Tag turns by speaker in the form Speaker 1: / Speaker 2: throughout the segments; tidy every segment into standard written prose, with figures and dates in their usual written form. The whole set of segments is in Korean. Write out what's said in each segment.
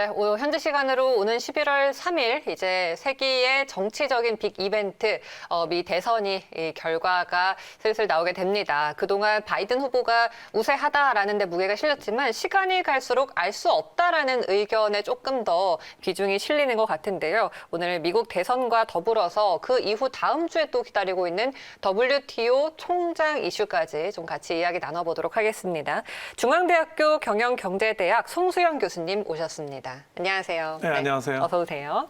Speaker 1: 네, 오늘 현지 시간으로 오는 11월 3일 이제 세기의 정치적인 빅 이벤트 미 대선이 이 결과가 슬슬 나오게 됩니다. 그동안 바이든 후보가 우세하다라는 데 무게가 실렸지만 시간이 갈수록 알 수 없다라는 의견에 조금 더 비중이 실리는 것 같은데요. 오늘 미국 대선과 더불어서 그 이후 다음 주에 또 기다리고 있는 WTO 총장 이슈까지 좀 같이 이야기 나눠보도록 하겠습니다. 중앙대학교 경영경제대학 송수영 교수님 오셨습니다. 안녕하세요.
Speaker 2: 네, 안녕하세요.
Speaker 1: 어서 오세요.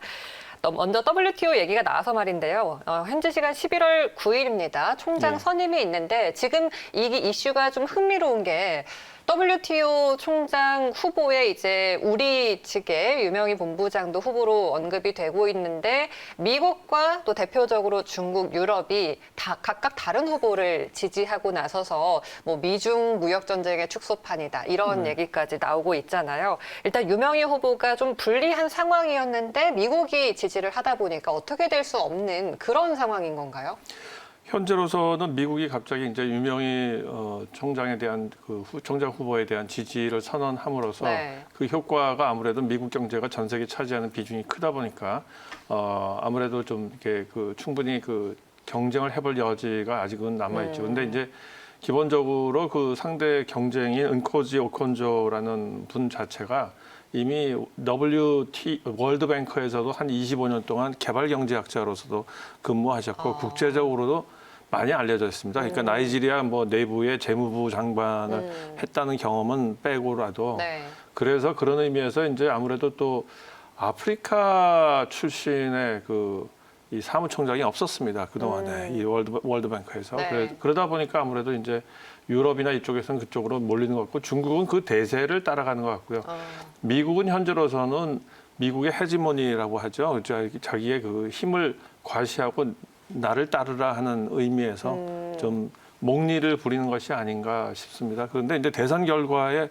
Speaker 1: 먼저 WTO 얘기가 나와서 말인데요. 현지 시간 11월 9일입니다. 총장 선임이 있는데 지금 이 이슈가 좀 흥미로운 게 WTO 총장 후보에 이제 우리 측의 유명희 본부장도 후보로 언급이 되고 있는데 미국과 또 대표적으로 중국, 유럽이 다 각각 다른 후보를 지지하고 나서서 뭐 미중 무역 전쟁의 축소판이다 이런 얘기까지 나오고 있잖아요. 일단 유명희 후보가 좀 불리한 상황이었는데 미국이 지지를 하다 보니까 어떻게 될 수 없는 그런 상황인 건가요?
Speaker 2: 현재로서는 미국이 갑자기 이제 유명희 총장에 대한 총장 후보에 대한 지지를 선언함으로써 그 효과가 아무래도 미국 경제가 전 세계에 차지하는 비중이 크다 보니까 아무래도 좀 이렇게 충분히 경쟁을 해볼 여지가 아직은 남아 있죠. 근데 이제 기본적으로 그 상대 경쟁인 은코지 오콘조라는 분 자체가 이미 월드뱅크에서도 한 25년 동안 개발경제학자로서도 근무하셨고 국제적으로도 많이 알려져 있습니다. 그러니까 나이지리아 내부의 재무부 장관을 했다는 경험은 빼고라도 그래서 그런 의미에서 이제 아무래도 또 아프리카 출신의 이 사무총장이 없었습니다. 그동안에 이 월드뱅크에서. 그러다 보니까 아무래도 이제 유럽이나 이쪽에서는 그쪽으로 몰리는 것 같고 중국은 그 대세를 따라가는 것 같고요. 미국은 현재로서는 미국의 헤지모니라고 하죠. 자기의 그 힘을 과시하고 나를 따르라 하는 의미에서 좀 목리를 부리는 것이 아닌가 싶습니다. 그런데 이제 대선 결과에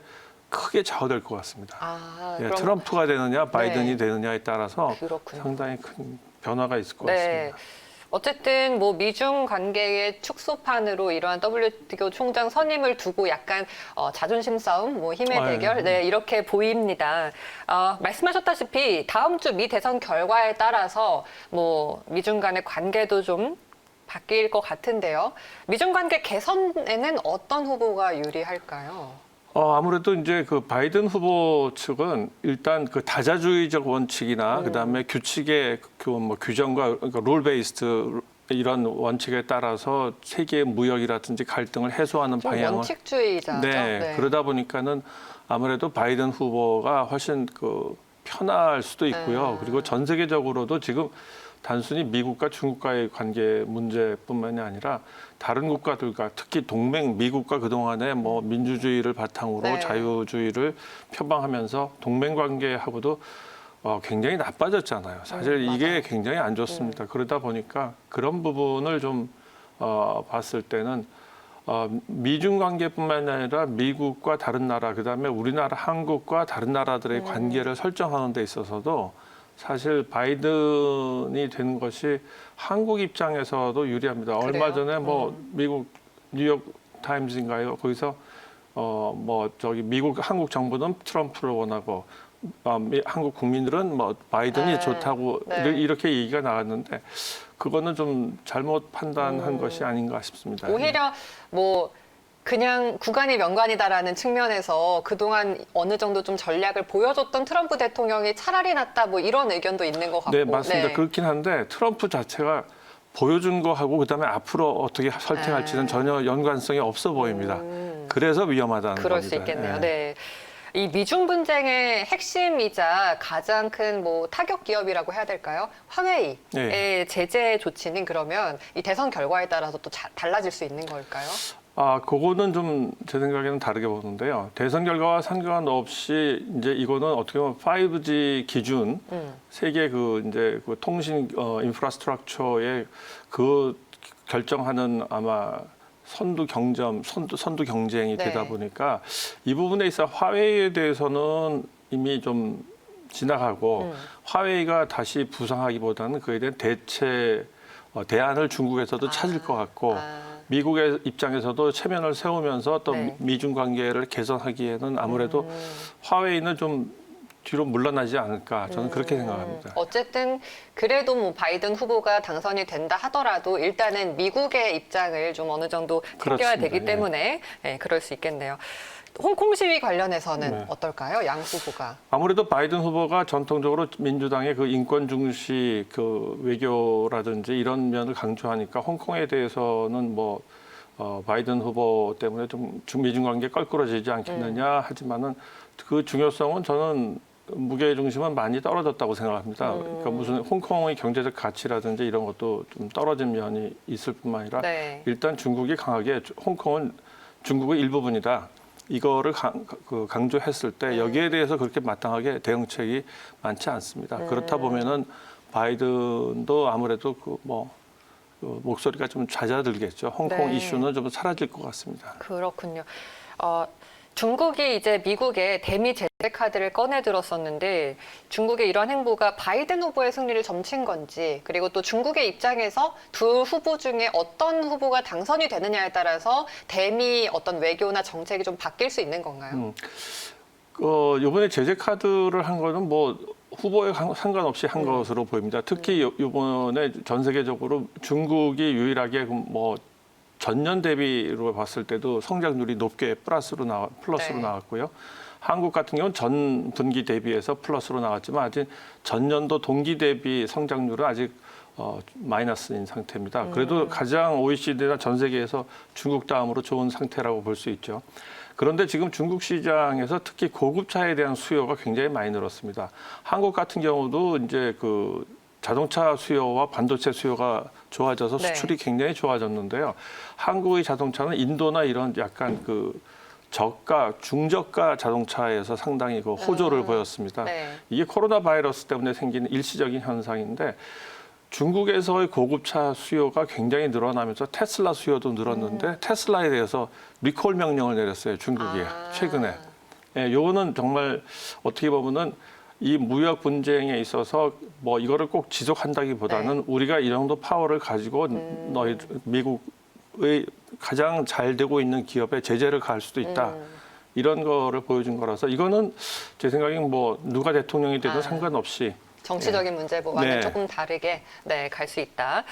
Speaker 2: 크게 좌우될 것 같습니다. 트럼프가 되느냐 바이든이 되느냐에 따라서 상당히 큰 변화가 있을 것 같습니다.
Speaker 1: 어쨌든 미중 관계의 축소판으로 이러한 WTO 총장 선임을 두고 약간 자존심 싸움, 힘의 대결, 이렇게 보입니다. 말씀하셨다시피 다음 주 미 대선 결과에 따라서 미중 간의 관계도 좀 바뀔 것 같은데요. 미중 관계 개선에는 어떤 후보가 유리할까요?
Speaker 2: 아무래도 이제 바이든 후보 측은 일단 다자주의적 원칙이나 그다음에 규칙의 규정과 룰 베이스드 이런 원칙에 따라서 세계 무역이라든지 갈등을 해소하는 방향을
Speaker 1: 원칙주의자죠.
Speaker 2: 그러다 보니까는 아무래도 바이든 후보가 훨씬 편할 수도 있고요. 그리고 전 세계적으로도 지금 단순히 미국과 중국과의 관계 문제뿐만이 아니라 다른 국가들과 특히 동맹 미국과 그동안에 민주주의를 바탕으로 자유주의를 표방하면서 동맹 관계하고도 굉장히 나빠졌잖아요. 사실 이게 굉장히 안 좋습니다. 그러다 보니까 그런 부분을 좀 봤을 때는 미중 관계뿐만 아니라 미국과 다른 나라, 그다음에 우리나라, 한국과 다른 나라들의 관계를 설정하는 데 있어서도 사실 바이든이 되는 것이 한국 입장에서도 유리합니다.
Speaker 1: 그래요?
Speaker 2: 얼마 전에 미국 뉴욕 타임즈인가요? 거기서 한국 정부는 트럼프를 원하고 한국 국민들은 바이든이 좋다고 이렇게 얘기가 나왔는데 그거는 좀 잘못 판단한 것이 아닌가 싶습니다.
Speaker 1: 오히려 그냥 구간이 명관이다라는 측면에서 그동안 어느 정도 좀 전략을 보여줬던 트럼프 대통령이 차라리 낫다 이런 의견도 있는 것 같고.
Speaker 2: 네, 맞습니다. 그렇긴 한데 트럼프 자체가 보여준 거하고 그다음에 앞으로 어떻게 설득할지는 전혀 연관성이 없어 보입니다. 그래서 위험하다는 겁니다.
Speaker 1: 그럴 수 있겠네요. 이 미중 분쟁의 핵심이자 가장 큰 타격 기업이라고 해야 될까요? 화웨이의 제재 조치는 그러면 이 대선 결과에 따라서 또 달라질 수 있는 걸까요?
Speaker 2: 그거는 좀 제 생각에는 다르게 보는데요. 대선 결과와 상관없이 이제 이거는 어떻게 보면 5G 기준 세계 통신 인프라스트럭처의 결정하는 아마 선두 경쟁이 되다 보니까 이 부분에 있어 화웨이에 대해서는 이미 좀 지나가고 화웨이가 다시 부상하기보다는 그에 대한 대안을 중국에서도 찾을 것 같고 미국의 입장에서도 체면을 세우면서 또 미중 관계를 개선하기에는 아무래도 화웨이는 좀 뒤로 물러나지 않을까 저는 그렇게 생각합니다.
Speaker 1: 어쨌든 그래도 뭐 바이든 후보가 당선이 된다 하더라도 일단은 미국의 입장을 좀 어느 정도 챙겨야
Speaker 2: 그렇습니다.
Speaker 1: 되기 때문에 그럴 수 있겠네요. 홍콩 시위 관련해서는 어떨까요? 양 후보가.
Speaker 2: 아무래도 바이든 후보가 전통적으로 민주당의 그 인권 중시 그 외교라든지 이런 면을 강조하니까 홍콩에 대해서는 뭐 바이든 후보 때문에 좀 미중 관계 껄끄러지지 않겠느냐 하지만은 그 중요성은 저는 무게 중심은 많이 떨어졌다고 생각합니다. 그러니까 무슨 홍콩의 경제적 가치라든지 이런 것도 좀 떨어진 면이 있을 뿐만 아니라 일단 중국이 강하게 홍콩은 중국의 일부분이다. 이거를 강조했을 때 여기에 대해서 그렇게 마땅하게 대응책이 많지 않습니다. 그렇다 보면은 바이든도 아무래도 목소리가 좀 잦아들겠죠. 홍콩 이슈는 좀 사라질 것 같습니다.
Speaker 1: 그렇군요. 중국이 이제 미국에 대미 제재 카드를 꺼내 들었었는데 중국의 이런 행보가 바이든 후보의 승리를 점친 건지 그리고 또 중국의 입장에서 두 후보 중에 어떤 후보가 당선이 되느냐에 따라서 대미 어떤 외교나 정책이 좀 바뀔 수 있는 건가요?
Speaker 2: 이번에 제재 카드를 한 거는 뭐 후보에 상관없이 한 것으로 보입니다. 특히 이번에 전 세계적으로 중국이 유일하게 뭐 전년 대비로 봤을 때도 성장률이 높게 플러스로 나왔고요. 한국 같은 경우는 전 분기 대비해서 플러스로 나왔지만 아직 전년도 동기 대비 성장률은 아직 마이너스인 상태입니다. 그래도 가장 OECD나 전 세계에서 중국 다음으로 좋은 상태라고 볼 수 있죠. 그런데 지금 중국 시장에서 특히 고급차에 대한 수요가 굉장히 많이 늘었습니다. 한국 같은 경우도 이제 그 자동차 수요와 반도체 수요가 좋아져서 수출이 굉장히 좋아졌는데요. 한국의 자동차는 인도나 이런 약간 그 저가, 중저가 자동차에서 상당히 그 호조를 보였습니다. 이게 코로나 바이러스 때문에 생기는 일시적인 현상인데 중국에서의 고급차 수요가 굉장히 늘어나면서 테슬라 수요도 늘었는데 테슬라에 대해서 리콜 명령을 내렸어요. 중국이 최근에. 요거는 정말 어떻게 보면은 이 무역 분쟁에 있어서 뭐 이거를 꼭 지속한다기보다는 우리가 이 정도 파워를 가지고 너희 미국의 가장 잘 되고 있는 기업에 제재를 가할 수도 있다. 이런 거를 보여준 거라서 이거는 제 생각엔 뭐 누가 대통령이 되든 상관없이
Speaker 1: 정치적인 문제와는 조금 다르게 갈 수 있다.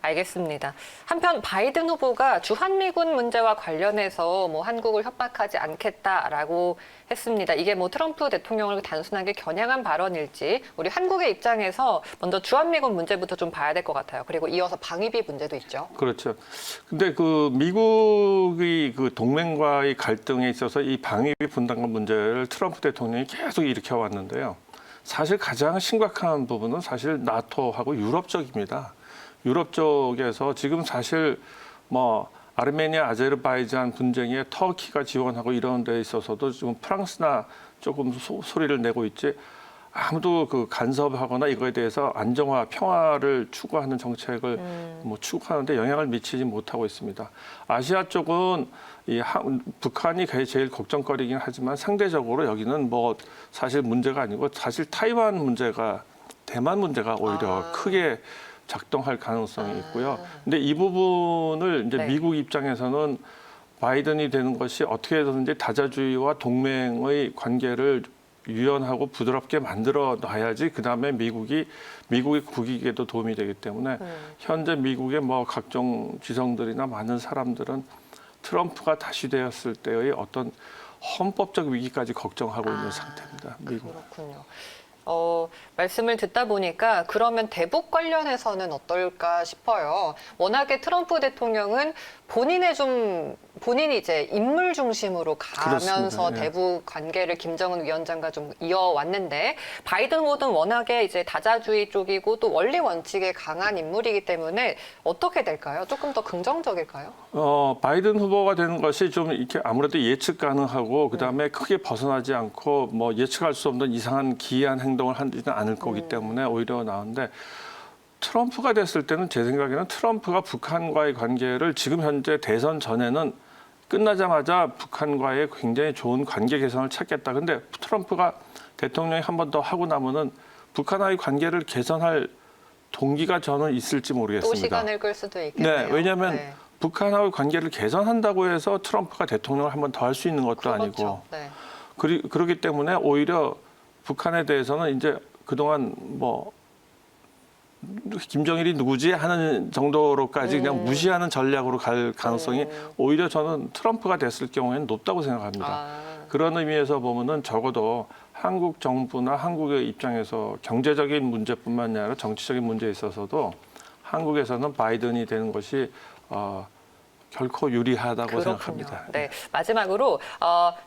Speaker 1: 알겠습니다. 한편 바이든 후보가 주한미군 문제와 관련해서 뭐 한국을 협박하지 않겠다라고 했습니다. 이게 뭐 트럼프 대통령을 단순하게 겨냥한 발언일지 우리 한국의 입장에서 먼저 주한미군 문제부터 좀 봐야 될 것 같아요. 그리고 이어서 방위비 문제도 있죠.
Speaker 2: 그렇죠. 근데 그 미국의 그 동맹과의 갈등에 있어서 이 방위비 분담금 문제를 트럼프 대통령이 계속 일으켜 왔는데요. 사실 가장 심각한 부분은 사실 나토하고 유럽 쪽입니다. 유럽 쪽에서 지금 사실 뭐 아르메니아, 아제르바이잔 분쟁에 터키가 지원하고 이런 데 있어서도 지금 프랑스나 조금 소리를 내고 있지 아무도 그 간섭하거나 이거에 대해서 안정화, 평화를 추구하는 정책을 뭐 추구하는데 영향을 미치지 못하고 있습니다. 아시아 쪽은 북한이 제일 걱정거리긴 하지만 상대적으로 여기는 뭐 사실 문제가 아니고 사실 타이완 문제가 대만 문제가 오히려 크게 작동할 가능성이 있고요. 근데 이 부분을 이제 미국 입장에서는 바이든이 되는 것이 어떻게 해서든지 다자주의와 동맹의 관계를 유연하고 부드럽게 만들어 놔야지 그다음에 미국의 국익에도 도움이 되기 때문에 현재 미국의 뭐 각종 지성들이나 많은 사람들은 트럼프가 다시 되었을 때의 어떤 헌법적 위기까지 걱정하고 있는 상태입니다. 미국.
Speaker 1: 그렇군요. 말씀을 듣다 보니까 그러면 대북 관련해서는 어떨까 싶어요. 워낙에 트럼프 대통령은 본인이 이제 인물 중심으로 가면서 대북 관계를 김정은 위원장과 좀 이어왔는데 바이든 후보는 워낙에 이제 다자주의 쪽이고 또 원리 원칙에 강한 인물이기 때문에 어떻게 될까요? 조금 더 긍정적일까요?
Speaker 2: 바이든 후보가 되는 것이 좀 이렇게 아무래도 예측 가능하고 그다음에 크게 벗어나지 않고 뭐 예측할 수 없는 이상한 기이한 행동을 하지는 않을 거기 때문에 오히려 나은데 트럼프가 됐을 때는 제 생각에는 트럼프가 북한과의 관계를 지금 현재 대선 전에는 끝나자마자 북한과의 굉장히 좋은 관계 개선을 찾겠다. 근데 트럼프가 대통령이 한 번 더 하고 나면은 북한과의 관계를 개선할 동기가 저는 있을지 모르겠습니다.
Speaker 1: 또 시간을 끌 수도 있겠네요.
Speaker 2: 네, 왜냐하면 북한하고의 관계를 개선한다고 해서 트럼프가 대통령을 한 번 더 할 수 있는 것도 아니고 그렇기 때문에 오히려 북한에 대해서는 이제 그동안 뭐 김정일이 누구지 하는 정도로까지 그냥 무시하는 전략으로 갈 가능성이 오히려 저는 트럼프가 됐을 경우에는 높다고 생각합니다.
Speaker 1: 아.
Speaker 2: 그런 의미에서 보면은 적어도 한국 정부나 한국의 입장에서 경제적인 문제뿐만 아니라 정치적인 문제에 있어서도 한국에서는 바이든이 되는 것이 결코 유리하다고 생각합니다.
Speaker 1: 네, 마지막으로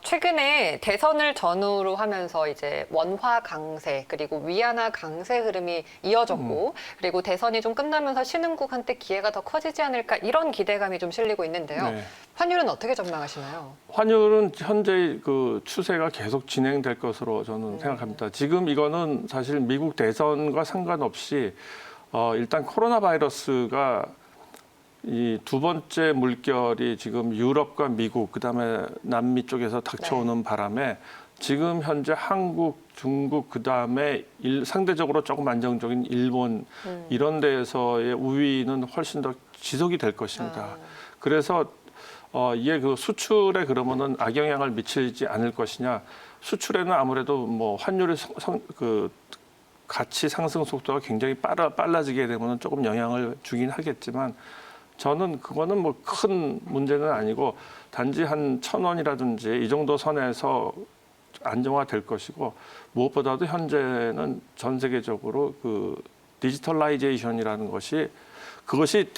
Speaker 1: 최근에 대선을 전후로 하면서 이제 원화 강세 그리고 위안화 강세 흐름이 이어졌고 그리고 대선이 좀 끝나면서 신흥국한테 기회가 더 커지지 않을까 이런 기대감이 좀 실리고 있는데요.
Speaker 2: 네.
Speaker 1: 환율은 어떻게 전망하시나요?
Speaker 2: 환율은 현재 그 추세가 계속 진행될 것으로 저는 생각합니다. 지금 이거는 사실 미국 대선과 상관없이 일단 코로나 바이러스가 이 두 번째 물결이 지금 유럽과 미국 그다음에 남미 쪽에서 닥쳐오는 바람에 지금 현재 한국, 중국 그다음에 상대적으로 조금 안정적인 일본 이런 데에서의 우위는 훨씬 더 지속이 될 것입니다. 그래서 이게 그 수출에 그러면은 악영향을 미치지 않을 것이냐? 수출에는 아무래도 뭐 환율의 그 가치 상승 속도가 굉장히 빨라지게 되면 조금 영향을 주긴 하겠지만 저는 그거는 뭐 큰 문제는 아니고 단지 한 1,000원이라든지 이 정도 선에서 안정화될 것이고 무엇보다도 현재는 전 세계적으로 그 디지털라이제이션이라는 그것이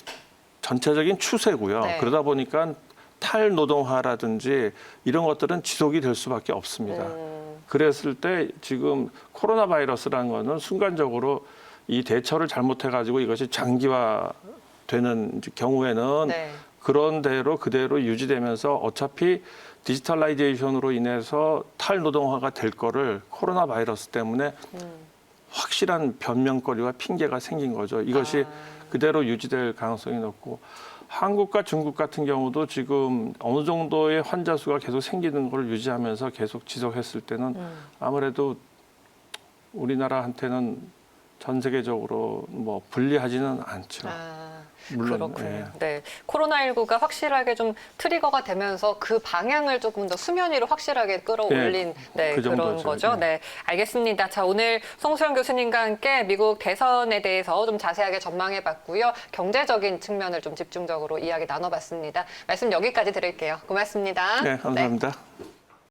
Speaker 2: 전체적인 추세고요.
Speaker 1: 네.
Speaker 2: 그러다 보니까 탈노동화라든지 이런 것들은 지속이 될 수밖에 없습니다. 그랬을 때 지금 코로나 바이러스라는 거는 순간적으로 이 대처를 잘못해가지고 이것이 장기화되는 경우에는
Speaker 1: 네.
Speaker 2: 그런 대로 그대로 유지되면서 어차피 디지털라이제이션으로 인해서 탈노동화가 될 거를 코로나 바이러스 때문에 확실한 변명거리와 핑계가 생긴 거죠. 이것이 그대로 유지될 가능성이 높고 한국과 중국 같은 경우도 지금 어느 정도의 환자 수가 계속 생기는 걸 유지하면서 계속 지속했을 때는 아무래도 우리나라한테는 전 세계적으로 뭐 불리하지는 않죠. 물론,
Speaker 1: 그렇군요.
Speaker 2: 예.
Speaker 1: 네, 코로나19가 확실하게 좀 트리거가 되면서 그 방향을 조금 더 수면 위로 확실하게 끌어올린
Speaker 2: 그
Speaker 1: 그런
Speaker 2: 정도죠.
Speaker 1: 거죠. 네, 알겠습니다. 자, 오늘 송수영 교수님과 함께 미국 대선에 대해서 좀 자세하게 전망해봤고요. 경제적인 측면을 좀 집중적으로 이야기 나눠봤습니다. 말씀 여기까지 드릴게요. 고맙습니다.
Speaker 2: 네, 감사합니다.